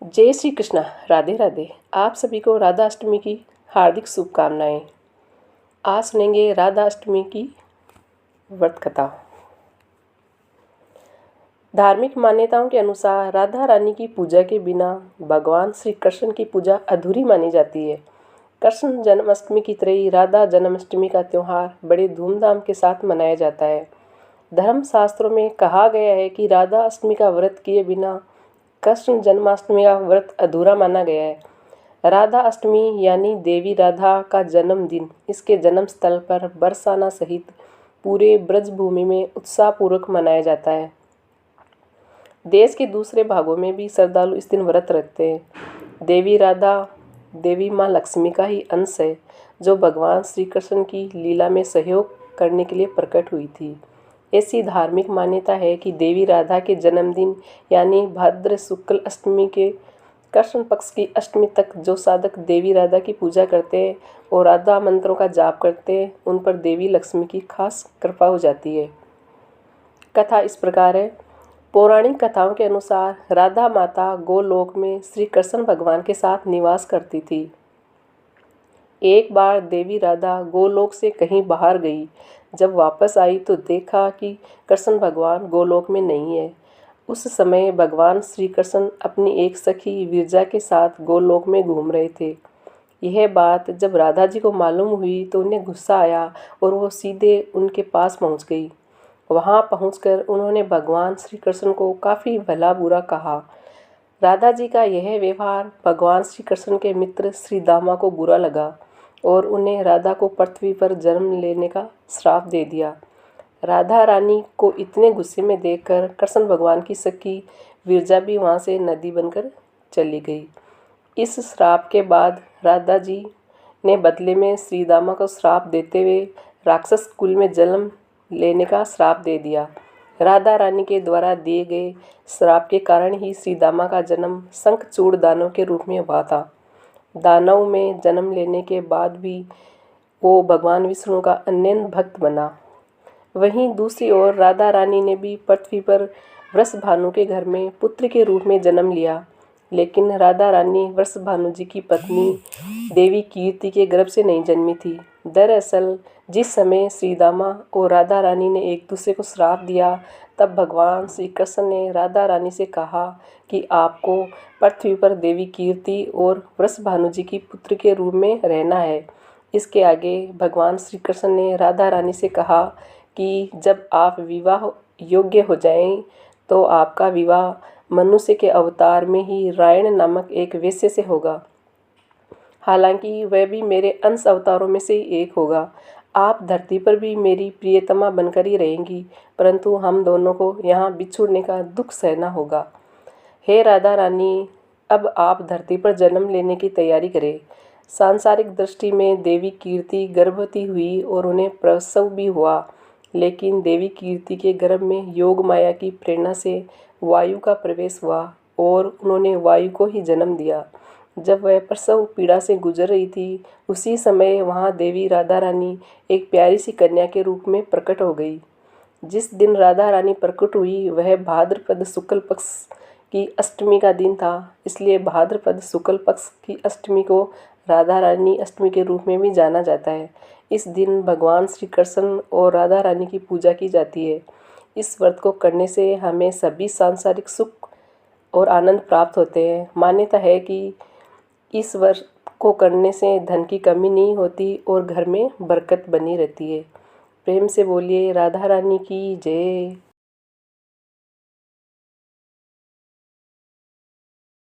जय श्री कृष्णा। राधे राधे। आप सभी को राधा अष्टमी की हार्दिक शुभकामनाएं। आज सुनेंगे राधा अष्टमी की व्रत कथा। धार्मिक मान्यताओं के अनुसार राधा रानी की पूजा के बिना भगवान श्री कृष्ण की पूजा अधूरी मानी जाती है। कृष्ण जन्माष्टमी की तरह ही राधा जन्माष्टमी का त्यौहार बड़े धूमधाम के साथ मनाया जाता है। धर्म शास्त्रों में कहा गया है कि राधा अष्टमी का व्रत किए बिना कृष्ण जन्माष्टमी का व्रत अधूरा माना गया है। राधा अष्टमी यानी देवी राधा का जन्मदिन इसके जन्म स्थल पर बरसाना सहित पूरे ब्रजभूमि में उत्साहपूर्वक मनाया जाता है। देश के दूसरे भागों में भी श्रद्धालु इस दिन व्रत रखते हैं। देवी राधा देवी माँ लक्ष्मी का ही अंश है, जो भगवान श्री कृष्ण की लीला में सहयोग करने के लिए प्रकट हुई थी। ऐसी धार्मिक मान्यता है कि देवी राधा के जन्मदिन यानी भाद्र शुक्ल अष्टमी के कृष्ण पक्ष की अष्टमी तक जो साधक देवी राधा की पूजा करते हैं और राधा मंत्रों का जाप करते हैं, उन पर देवी लक्ष्मी की खास कृपा हो जाती है। कथा इस प्रकार है। पौराणिक कथाओं के अनुसार राधा माता गोलोक में श्री कृष्ण भगवान के साथ निवास करती थी। एक बार देवी राधा गोलोक से कहीं बाहर गई। जब वापस आई तो देखा कि कृष्ण भगवान गोलोक में नहीं है। उस समय भगवान श्री कृष्ण अपनी एक सखी विरजा के साथ गोलोक में घूम रहे थे। यह बात जब राधा जी को मालूम हुई तो उन्हें गुस्सा आया और वो सीधे उनके पास पहुंच गई। वहां पहुंचकर उन्होंने भगवान श्री कृष्ण को काफ़ी भला बुरा कहा। राधा जी का यह व्यवहार भगवान श्री कृष्ण के मित्र श्री दामा को बुरा लगा और उन्हें राधा को पृथ्वी पर जन्म लेने का श्राप दे दिया। राधा रानी को इतने गुस्से में देखकर कृष्ण भगवान की सखी विरजा भी वहाँ से नदी बनकर चली गई। इस श्राप के बाद राधा जी ने बदले में श्री दामा को श्राप देते हुए राक्षस कुल में जन्म लेने का श्राप दे दिया। राधा रानी के द्वारा दिए गए श्राप के कारण ही श्री दामा का जन्म शंखचूड़ दानव के रूप में हुआ था। दानव में जन्म लेने के बाद भी वो भगवान विष्णु का अनन्य भक्त बना। वहीं दूसरी ओर राधा रानी ने भी पृथ्वी पर वृषभानु के घर में पुत्र के रूप में जन्म लिया, लेकिन राधा रानी वृषभानु जी की पत्नी देवी कीर्ति के गर्भ से नहीं जन्मी थी। दरअसल जिस समय श्री दामा और राधा रानी ने एक दूसरे को श्राप दिया, तब भगवान श्री कृष्ण ने राधा रानी से कहा कि आपको पृथ्वी पर देवी कीर्ति और वृषभानु जी की पुत्र के रूप में रहना है। इसके आगे भगवान श्री कृष्ण ने राधा रानी से कहा कि जब आप विवाह योग्य हो जाएं तो आपका विवाह मनुष्य के अवतार में ही रायण नामक एक वेश्या से होगा। हालांकि वह भी मेरे अंश अवतारों में से एक होगा। आप धरती पर भी मेरी प्रियतमा बनकर ही रहेंगी, परंतु हम दोनों को यहाँ बिछुड़ने का दुख सहना होगा। हे राधा रानी, अब आप धरती पर जन्म लेने की तैयारी करें। सांसारिक दृष्टि में देवी कीर्ति गर्भवती हुई और उन्हें प्रसव भी हुआ, लेकिन देवी कीर्ति के गर्भ में योग माया की प्रेरणा से वायु का प्रवेश हुआ और उन्होंने वायु को ही जन्म दिया। जब वह प्रसव पीड़ा से गुजर रही थी, उसी समय वहाँ देवी राधा रानी एक प्यारी सी कन्या के रूप में प्रकट हो गई। जिस दिन राधा रानी प्रकट हुई वह भाद्रपद शुक्ल पक्ष की अष्टमी का दिन था, इसलिए भाद्रपद शुक्ल पक्ष की अष्टमी को राधा रानी अष्टमी के रूप में भी जाना जाता है। इस दिन भगवान श्री कृष्ण और राधा रानी की पूजा की जाती है। इस व्रत को करने से हमें सभी सांसारिक सुख और आनंद प्राप्त होते हैं। मान्यता है कि इस व्रत को करने से धन की कमी नहीं होती और घर में बरकत बनी रहती है। प्रेम से बोलिए राधा रानी की जय।